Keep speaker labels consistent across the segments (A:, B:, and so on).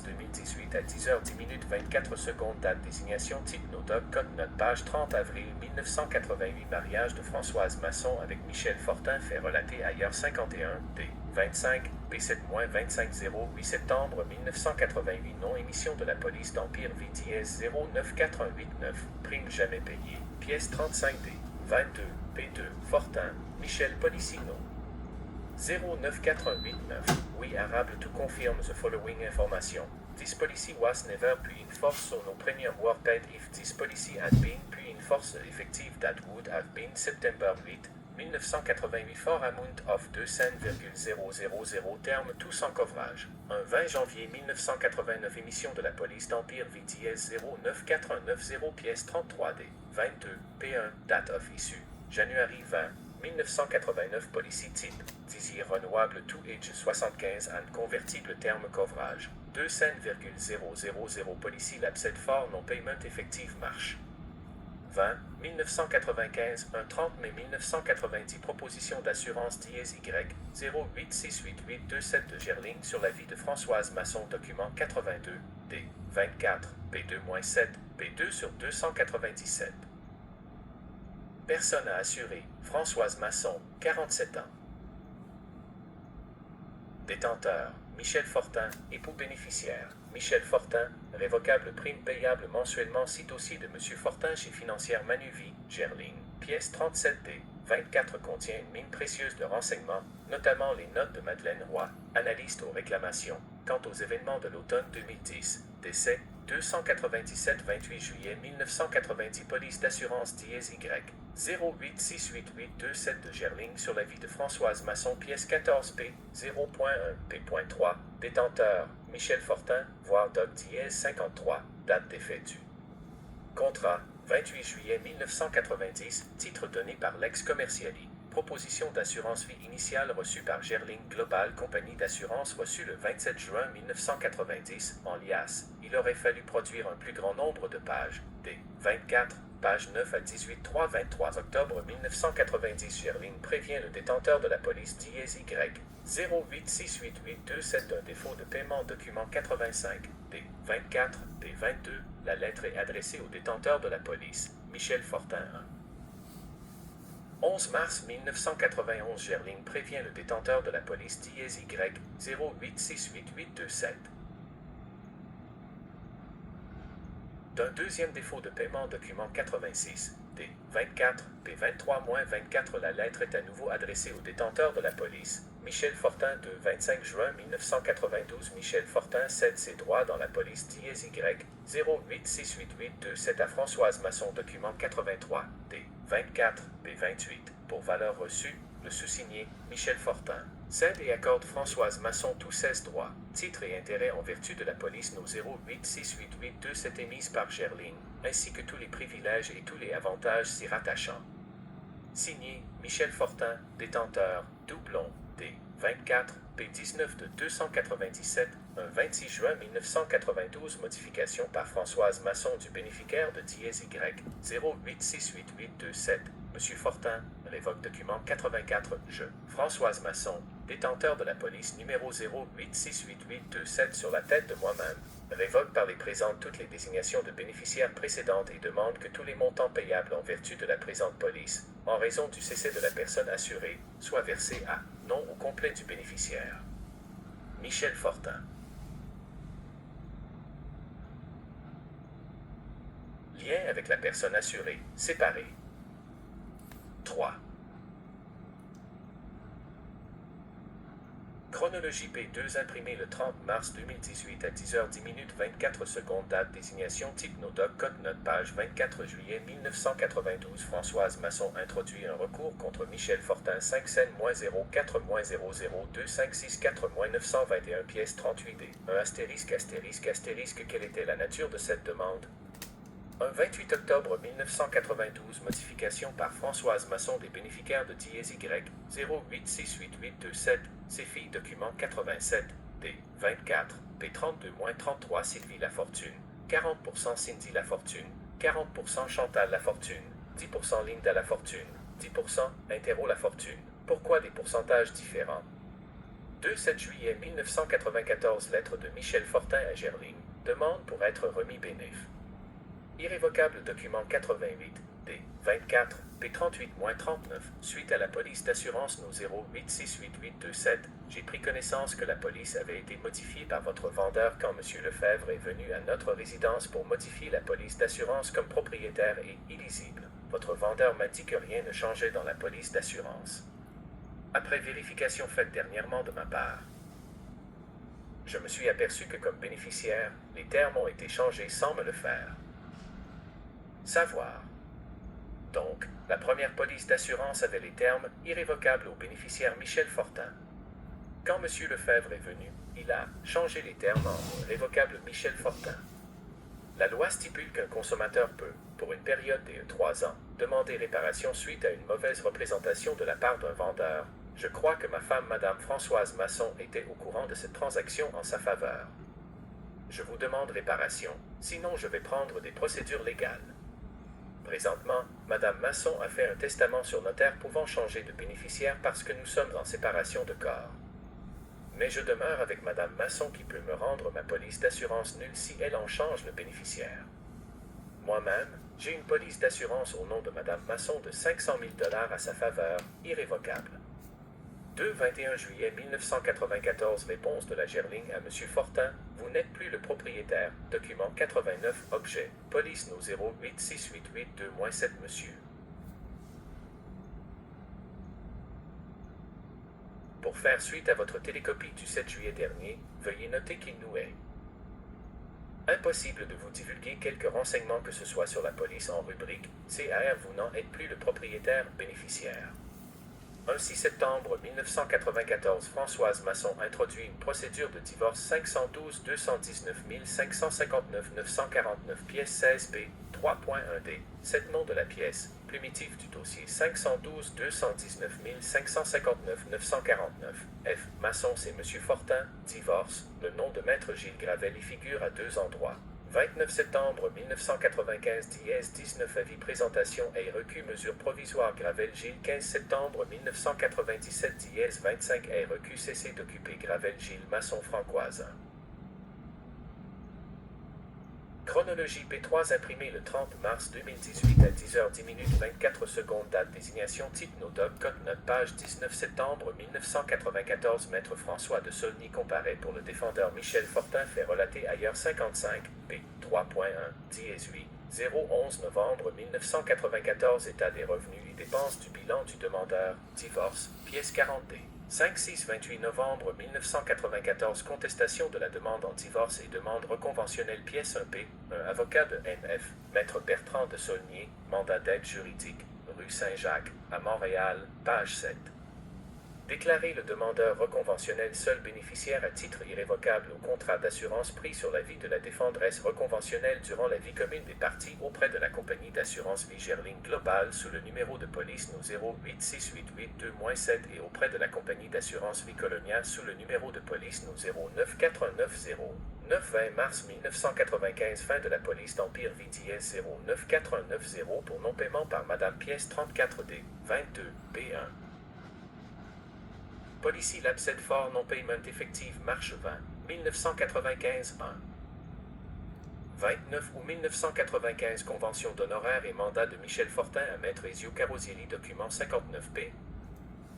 A: 2018 à 10h10 24 date désignation type NODOC code note page 30 avril 1988 mariage de Françoise Masson avec Michel Fortin fait relater ailleurs 51 d 25 B7-25 08 septembre 1988 non émission de la police d'Empire VTS 094189 prime jamais payée pièce 35D 22 P2 Fortin Michel Policino 094189 we are able to confirm the following information. This policy was never put in force, so no premium were paid. If this policy had been put in force, the effective that would have been September 8, 1988 for amount of 200,000 terme tout sans covrage. Un 20 janvier 1989 émission de la police d'Empire VTS 094190 pièce 33D 22 P1 date of issue January 20 1989 policy type désir renouable to age 75 and convertible terme covrage 200,000 policy lapsed for non payment effective marche 20 1995 un 30 mai 1990 proposition d'assurance dièse Y 0868827 de Gerling sur la vie de Françoise Masson document 82 D 24 P2-7 P2 sur 297 Personne à assurer, Françoise Masson, 47 ans. Détenteur, Michel Fortin, époux bénéficiaire. Michel Fortin, révocable prime payable mensuellement si dossier de M. Fortin chez Financière Manuvie, Gerling. Pièce 37D, 24 contient une mine précieuse de renseignements, notamment les notes de Madeleine Roy, analyste aux réclamations. Quant aux événements de l'automne 2010, décès, 297 28 juillet 1990 police d'assurance dièse Y 0868827 de Gerling sur la vie de Françoise Masson pièce 14B 0.1 P.3 détenteur Michel Fortin voire Doc dièse 53 date d'effet du contrat 28 juillet 1990 titre donné par l'ex-commerciali proposition d'assurance vie initiale reçue par Gerling Global Compagnie d'assurance reçue le 27 juin 1990 en liasse. Il aurait fallu produire un plus grand nombre de pages. D. 24, page 9 à 18, 23 octobre 1990 Gerling prévient le détenteur de la police dièse Y 0868827 d'un défaut de paiement document 85 D. 24, D. 22. La lettre est adressée au détenteur de la police, Michel Fortin 1. 11 mars 1991 Gerling prévient le détenteur de la police dièse Y 0868827 d'un deuxième défaut de paiement document 86 D 24 P23-24 la lettre est à nouveau adressée au détenteur de la police Michel Fortin de 25 juin 1992 Michel Fortin cède ses droits dans la police dièse Y 0868827 à Françoise Masson document 83 D 24 P28 pour valeur reçue le sous-signé Michel Fortin cède et accorde Françoise Masson tous 16 droits, titres et intérêts en vertu de la police No 0868827 émise par Gerling, ainsi que tous les privilèges et tous les avantages s'y rattachant. Signé Michel Fortin, détenteur, doublon, D. 24, P19 de 297, un 26 juin 1992, modification par Françoise Masson du bénéficiaire de dièse Y 0868827. Monsieur Fortin, révoque document 84, je, Françoise Masson, détenteur de la police numéro 0868827 sur la tête de moi-même, révoque par les présentes toutes les désignations de bénéficiaires précédentes et demande que tous les montants payables en vertu de la présente police, en raison du cessez de la personne assurée, soient versés à nom au complet du bénéficiaire. Michel Fortin. Lien avec la personne assurée, séparé. 3. Chronologie P2 imprimée le 30 mars 2018 à 10h10 date désignation type NODOC code note page 24 juillet 1992 Françoise Masson introduit un recours contre Michel Fortin 5 N-04002564921 pièce 38D. Un astérisque quelle était la nature de cette demande? Un 28 octobre 1992, modification par Françoise Masson des bénéficiaires de dièse Y 0868827, CFI document 87, D 24, P32-33 Sylvie Lafortune, 40% Cindy Lafortune, 40% Chantal Lafortune, 10% Linda Lafortune, 10% Interro Lafortune. Pourquoi des pourcentages différents? 2-7 juillet 1994, lettre de Michel Fortin à Gerling, demande pour être remis bénéf. Irrévocable document 88, D 24, P38-39, suite à la police d'assurance no 0868827, j'ai pris connaissance que la police avait été modifiée par votre vendeur quand M. Lefebvre est venu à notre résidence pour modifier la police d'assurance comme propriétaire et illisible. Votre vendeur m'a dit que rien ne changeait dans la police d'assurance. Après vérification faite dernièrement de ma part, je me suis aperçu que comme bénéficiaire, les termes ont été changés sans me le faire savoir. Donc, la première police d'assurance avait les termes irrévocables au bénéficiaire Michel Fortin. Quand M. Lefebvre est venu, il a changé les termes en révocable Michel Fortin. La loi stipule qu'un consommateur peut, pour une période de 3 ans, demander réparation suite à une mauvaise représentation de la part d'un vendeur. Je crois que ma femme, Madame Françoise Masson, était au courant de cette transaction en sa faveur. Je vous demande réparation, sinon je vais prendre des procédures légales. Présentement, Madame Masson a fait un testament sur notaire pouvant changer de bénéficiaire parce que nous sommes en séparation de corps. Mais je demeure avec Madame Masson qui peut me rendre ma police d'assurance nulle si elle en change le bénéficiaire. Moi-même, j'ai une police d'assurance au nom de Madame Masson de 500 000 $ à sa faveur, irrévocable. 2-21 juillet 1994, réponse de la Gerling à M. Fortin, vous n'êtes plus le propriétaire, document 89, objet, police no 08688-2-7, monsieur. Pour faire suite à votre télécopie du 7 juillet dernier, veuillez noter qu'il nous est impossible de vous divulguer quelques renseignements que ce soit sur la police en rubrique CAR, vous n'en êtes plus le propriétaire bénéficiaire. Un 6 septembre 1994, Françoise Masson introduit une procédure de divorce 512 219 559 949 pièce 16B 3.1D, 7 nom de la pièce, plumitif du dossier 512 219 559 949 F. Masson c'est M. Fortin, divorce, le nom de maître Gilles Gravel y figure à 2 endroits. 29 septembre 1995, 19 avis présentation et recu mesures provisoires Gravel Gilles 15 septembre 1997, 25 et recu cessé d'occuper Gravel Gilles Masson Francoise. Chronologie P3 imprimé le 30 mars 2018 à 10h10 24 secondes, date désignation type Nodoc code note page 19 septembre 1994, maître François de Saulny comparé pour le défendeur Michel Fortin fait relater ailleurs 55 P 3.1 dièse 8 011 novembre 1994, état des revenus et dépenses du bilan du demandeur, divorce, pièce 40D. 5-6-28 novembre 1994, contestation de la demande en divorce et demande reconventionnelle pièce 1P, un avocat de NF, maître Bertrand de Saulnier, mandat d'aide juridique, rue Saint-Jacques, à Montréal, page 7. Déclarer le demandeur reconventionnel seul bénéficiaire à titre irrévocable au contrat d'assurance pris sur la vie de la défendresse reconventionnelle durant la vie commune des parties auprès de la compagnie d'assurance vie Gerling Global sous le numéro de police no 08688-2-7 et auprès de la compagnie d'assurance vie Colonia sous le numéro de police no 09490. 9-20 mars 1995, fin de la police d'Empire VDS 09490 pour non-paiement par Madame Pièce 34D, 22, B1. Policy Labset for Non-Payment Effective Marche 20, 1995 1. 29 août 1995, convention d'honoraires et mandat de Michel Fortin à Maître Ezio Carosielli, document 59P.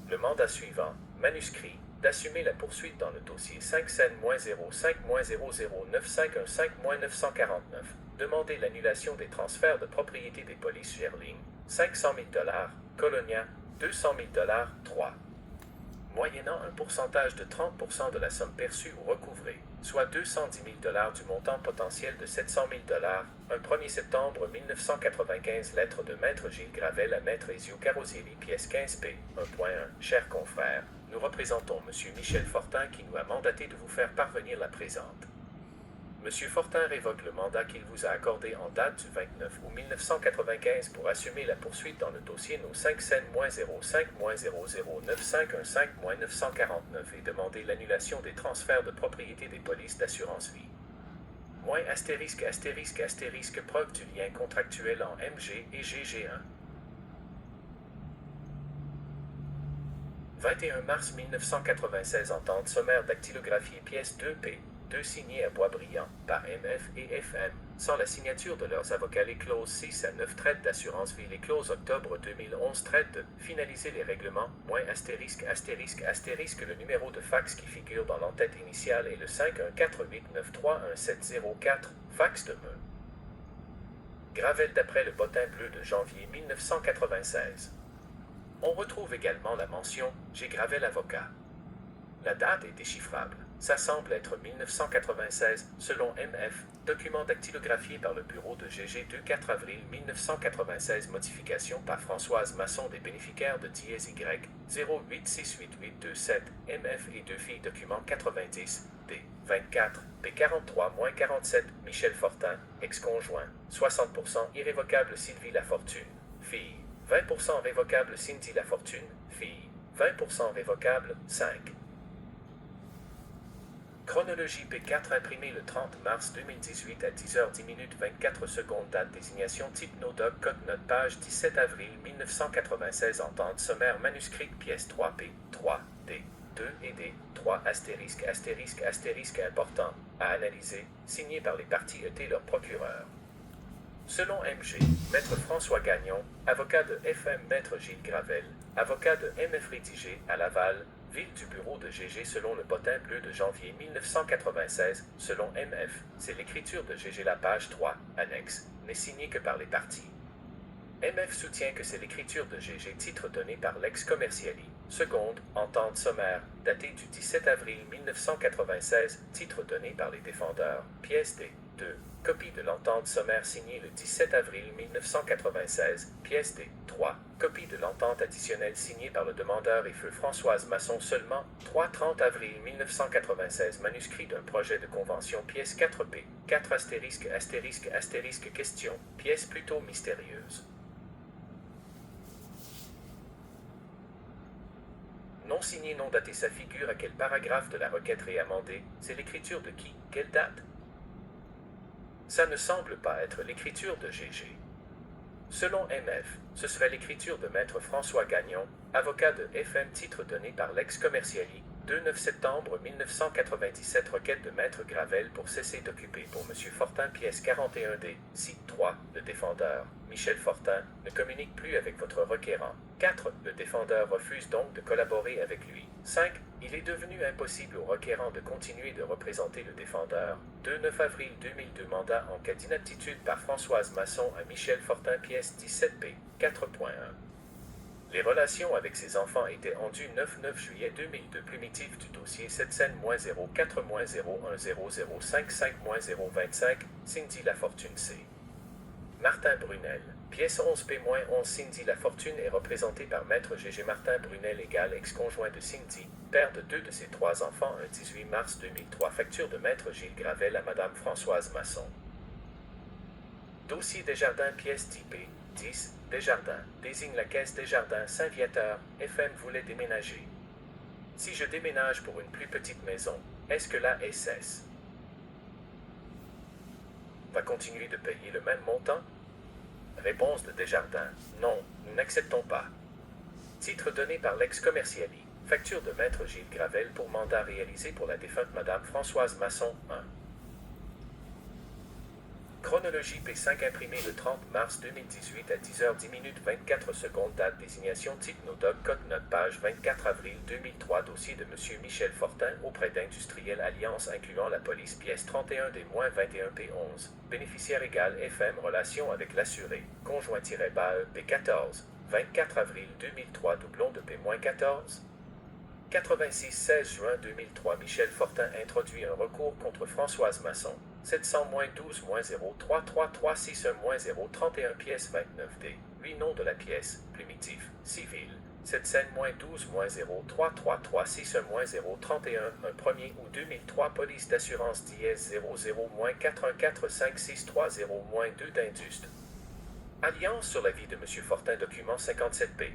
A: Le mandat suivant, manuscrit, d'assumer la poursuite dans le dossier 5-05-005-00951-5-949. Demander l'annulation des transferts de propriété des polices Gerling, 500 000 $, Colonia, 200 000 $, 3. Moyennant un pourcentage de 30% de la somme perçue ou recouvrée, soit 210 000 $ du montant potentiel de 700 000 $, un 1er septembre 1995, lettre de Maître Gilles Gravel à Maître Ezio Carosielli, pièce 15P, 1.1. Chers confrères, nous représentons M. Michel Fortin qui nous a mandaté de vous faire parvenir la présente. M. Fortin révoque le mandat qu'il vous a accordé en date du 29 août 1995 pour assumer la poursuite dans le dossier no 5-05-00951-5-949 et demander l'annulation des transferts de propriété des polices d'assurance vie. *** preuve du lien contractuel en MG et GG1. 21 mars 1996 Entente sommaire dactylographie pièce 2P, 2 signés à Boisbriand, par MF et FM, sans la signature de leurs avocats les clauses 6 à 9 traite d'assurance vie les clauses octobre 2011 traite de finaliser les règlements, moins astérisque astérisque astérisque le numéro de fax qui figure dans l'entête initiale est le 51489317004, fax de me. Gravel d'après le bottin bleu de janvier 1996. On retrouve également la mention « J'ai Gravel avocat ». La date est déchiffrable. Ça semble être 1996, selon MF, document dactylographié par le bureau de GG 4 avril 1996, modification par Françoise Masson des bénéficiaires de dièse Y, 0868827, MF et 2 filles, document 90, D, 24, P43-47, Michel Fortin, ex-conjoint, 60% irrévocable Sylvie Lafortune, fille, 20% révocable Cindy Lafortune, fille, 20% révocable, 5. Chronologie P4 imprimé le 30 mars 2018 à 10h10 24 secondes. Date désignation type NoDoc code note page 17 avril 1996 entente sommaire manuscrit pièce 3P 3 D 2 et D 3 astérisque astérisque astérisque important à analyser signé par les parties et leur procureur. Selon MG, Maître François Gagnon, avocat de FM Maître Gilles Gravel, avocat de MF rédigé à Laval, ville du bureau de GG selon le bottin bleu de janvier 1996, selon MF, c'est l'écriture de GG la page 3, annexe, n'est signée que par les parties. MF soutient que c'est l'écriture de GG titre donné par l'ex-commerciali, seconde, entente sommaire, datée du 17 avril 1996, titre donné par les défendeurs, pièce D, 2, copie de l'entente sommaire signée le 17 avril 1996, pièce D, 3, copie de l'entente additionnelle signée par le demandeur et feu Françoise Masson seulement, 3-30 avril 1996, manuscrit d'un projet de convention, pièce 4P, 4 astérisque astérisque astérisque question, pièce plutôt mystérieuse. Non signé, non daté, sa figure à quel paragraphe de la requête réamendée, c'est l'écriture de qui, quelle date? Ça ne semble pas être l'écriture de GG. Selon MF, ce serait l'écriture de Maître François Gagnon, avocat de FM titre donné par l'ex-commerciali, 2-9 septembre 1997 requête de Maître Gravel pour cesser d'occuper pour M. Fortin pièce 41D, site 3, le défendeur, Michel Fortin, ne communique plus avec votre requérant. 4. Le défendeur refuse donc de collaborer avec lui. 5. Il est devenu impossible au requérant de continuer de représenter le défendeur. 2-9 avril 2002 mandat en cas d'inaptitude par Françoise Masson à Michel Fortin pièce 17P, 4.1. Les relations avec ses enfants étaient endues 9-9 juillet 2002 primitif du dossier 7 04-01005-025, Cindy Lafortune C. Martin Brunel, pièce 11P-11 Cindy Lafortune est représentée par Maître GG Martin Brunel égal ex-conjoint de Cindy, père de 2 de ses 3 enfants, un 18 mars 2003, facture de Maître Gilles Gravel à Madame Françoise Masson. Dossier Desjardins pièce typée, 10, Desjardins, désigne la caisse Desjardins Saint-Viateur, FM voulait déménager. Si je déménage pour une plus petite maison, est-ce que la SS va continuer de payer le même montant? Réponse de Desjardins, non, nous n'acceptons pas. Titre donné par l'ex-commerciali, facture de Maître Gilles Gravel pour mandat réalisé pour la défunte Madame Françoise Masson, 1. Chronologie P5 imprimé le 30 mars 2018 à 10h10 24 secondes. Date désignation type NoDoc code note page 24 avril 2003. Dossier de M. Michel Fortin auprès d'Industriel Alliance incluant la police pièce 31 des -21P11. Bénéficiaire égal FM relation avec l'assuré. Conjoint-BAE P14. 24 avril 2003 doublon de P-14. 86 16 juin 2003 Michel Fortin introduit un recours contre Françoise Masson. 700-12-03336-031 pièce 29D. 8 noms de la pièce, primitif, civil. 700-12-03336-031, un premier ou 2003 police d'assurance dièse 00-4145630-2 d'Indust. Alliance sur la vie de M. Fortin, document 57P.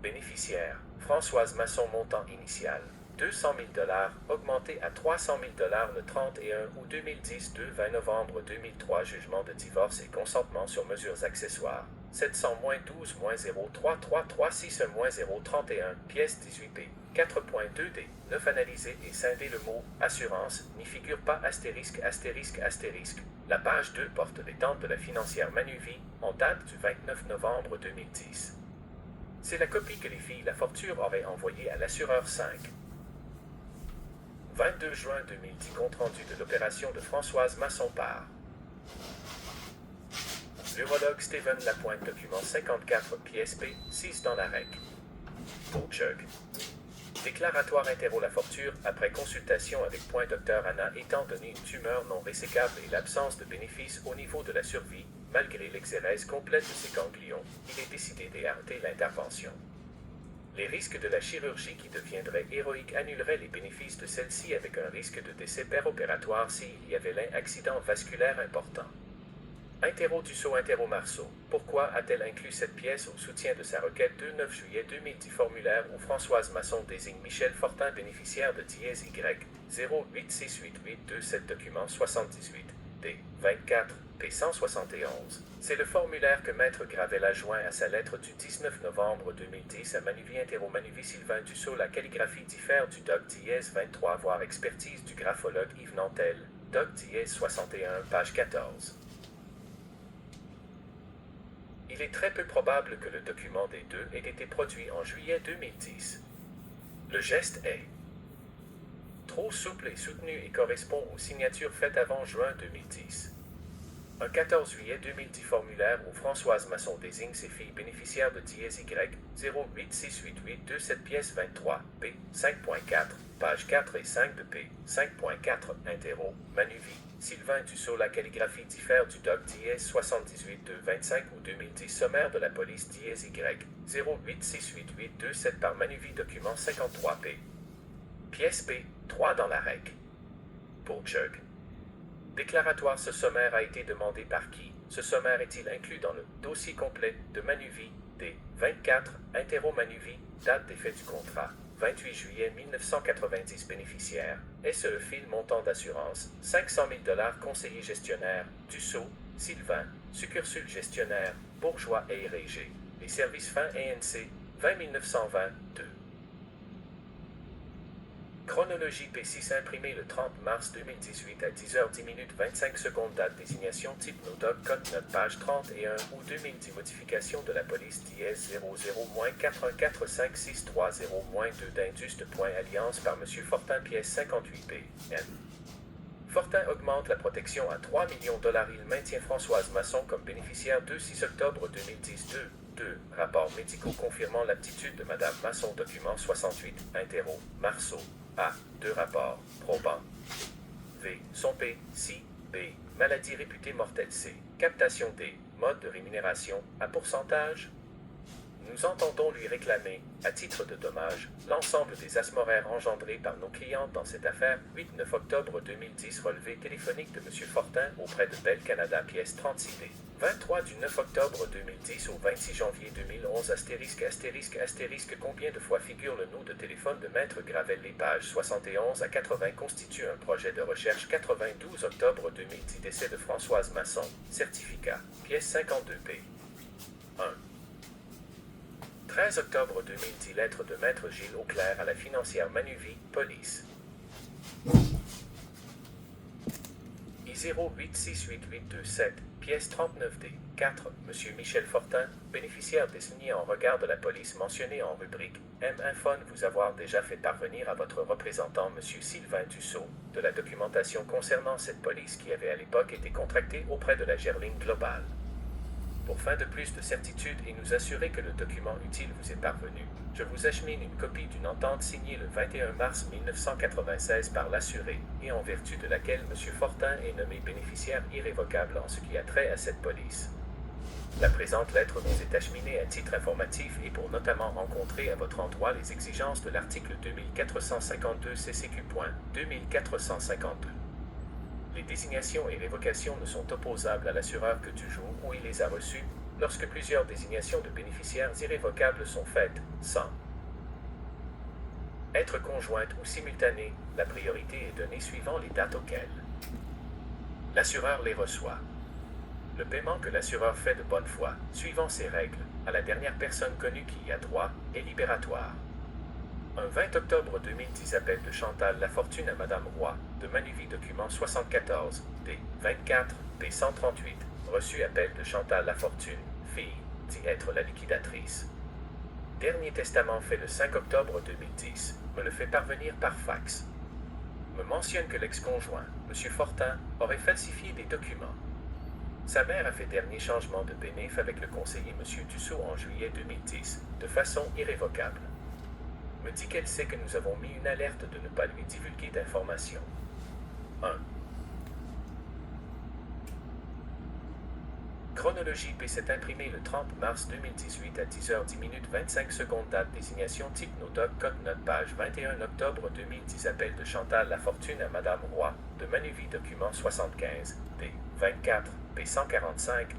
A: Bénéficiaire, Françoise Masson, montant initial, 200 000 $, augmenté à 300 000 $ le 31 août 2010, 20 novembre 2003, jugement de divorce et consentement sur mesures accessoires. 700-12-033336-031, pièce 18B, 4.2D, 9 analyser et scinder le mot « assurance » n'y figure pas astérisque. La page 2 porte les tentes de la financière Manuvie, en date du 29 novembre 2010. C'est la copie que les filles La Fortune auraient envoyée à l'assureur 5. 22 juin 2010, compte-rendu de l'opération de Françoise Masson par l'urologue Stephen Lapointe, document 54, pièce P, 6 dans la REC. Pour Chug. Déclaratoire interro La Fortune, après consultation avec Dr Anna, étant donné une tumeur non résécable et l'absence de bénéfices au niveau de la survie, malgré l'exérèse complète de ses ganglions, il est décidé d'arrêter l'intervention. Les risques de la chirurgie qui deviendrait héroïque annuleraient les bénéfices de celle-ci avec un risque de décès péropératoire s'il y avait un accident vasculaire important. Interro Dussault, Interro Marceau. Pourquoi a-t-elle inclus cette pièce au soutien de sa requête 9 juillet 2010 formulaire où Françoise Masson désigne Michel Fortin bénéficiaire de dièse Y 0868827 document 78 D 24 P 171. C'est le formulaire que Maître Gravel a joint à sa lettre du 19 novembre 2010 à Manuvie Interro Manuvie Sylvain Dussault. La calligraphie diffère du doc dièse 23 voire expertise du graphologue Yves Nantel, doc dièse 61 page 14. Il est très peu probable que le document des deux ait été produit en juillet 2010. Le geste est trop souple et soutenu et correspond aux signatures faites avant juin 2010. Un 14 juillet 2010 formulaire où Françoise Masson désigne ses filles bénéficiaires de dièse Y 0868827 pièce 23 P 5.4 page 4 et 5 de P 5.4 interro Manuvie Sylvain Dussault. La calligraphie diffère du doc dièse 78 de 25 ou 2010 sommaire de la police dièse Y 0868827 par Manuvie document 53 P pièce P 3 dans la REC. Pour Chug. Déclaratoire. Ce sommaire a été demandé par qui? Ce sommaire est-il inclus dans le dossier complet de Manuvie D 24 Interro Manuvie, date d'effet du contrat 28 juillet 1990 bénéficiaire SE fil montant d'assurance 500 000 $. Conseiller gestionnaire Dussault Sylvain, succursule gestionnaire Bourgeois et Régé. Les services fins ANC 20 920 2. Chronologie P6 imprimé le 30 mars 2018 à 10h10 25 secondes. Date désignation type Nodoc code note page 31 ou 2010 modification de la police dièse 00-4145630-2 d'Induste.Alliance par M. Fortin pièce 58 P. Fortin augmente la protection à 3 millions $. Il maintient Françoise Masson comme bénéficiaire 6 octobre 2010 2. Rapports médicaux confirmant l'aptitude de Madame Masson document 68 Interro Marceau A. 2 rapports probants. V. Son P. Si. B. Maladie réputée mortelle. C. Captation D. Mode de rémunération à pourcentage. Nous entendons lui réclamer, à titre de dommage, l'ensemble des asmoraires engendrés par nos clientes dans cette affaire. 8-9 octobre 2010 relevé téléphonique de M. Fortin auprès de Bell Canada pièce 36D. 23 du 9 octobre 2010 au 26 janvier 2011 combien de fois figure le nom de téléphone de Maître Gravel? Les pages 71 à 80 constituent un projet de recherche. 92 octobre 2010 décès de Françoise Masson, certificat, pièce 52P. 1. 13 octobre 2010 lettre de Maître Gilles Auclair à la financière Manuvie, police. I-086827, pièce 39D. 4. Monsieur Michel Fortin, bénéficiaire désigné en regard de la police mentionné en rubrique M1phone vous avoir déjà fait parvenir à votre représentant Monsieur Sylvain Dussault de la documentation concernant cette police qui avait à l'époque été contractée auprès de la Gerling Global. Pour fin de plus de certitude et nous assurer que le document utile vous est parvenu, je vous achemine une copie d'une entente signée le 21 mars 1996 par l'assuré et en vertu de laquelle M. Fortin est nommé bénéficiaire irrévocable en ce qui a trait à cette police. La présente lettre vous est acheminée à titre informatif et pour notamment rencontrer à votre endroit les exigences de l'article 2452 CCQ.2452. Les désignations et révocations ne sont opposables à l'assureur que du jour où il les a reçues, lorsque plusieurs désignations de bénéficiaires irrévocables sont faites, sans être conjointes ou simultanées, la priorité est donnée suivant les dates auxquelles l'assureur les reçoit. Le paiement que l'assureur fait de bonne foi, suivant ses règles, à la dernière personne connue qui y a droit, est libératoire. Un 20 octobre 2010 appel de Chantal Lafortune à Madame Roy, de Manuvie document 74, D 24, P 138, reçu appel de Chantal Lafortune, fille, dit être la liquidatrice. Dernier testament fait le 5 octobre 2010, me le fait parvenir par fax. Me mentionne que l'ex-conjoint, M. Fortin, aurait falsifié des documents. Sa mère a fait dernier changement de bénéfice avec le conseiller M. Dussault en juillet 2010, de façon irrévocable. Me dit qu'elle sait que nous avons mis une alerte de ne pas lui divulguer d'informations. 1. Chronologie P s'est imprimé le 30 mars 2018 à 10h10 date désignation type Nodoc code note page 21 octobre 2010 appel de Chantal Lafortune à Madame Roy, de Manuvie document 75, D 24, P 145,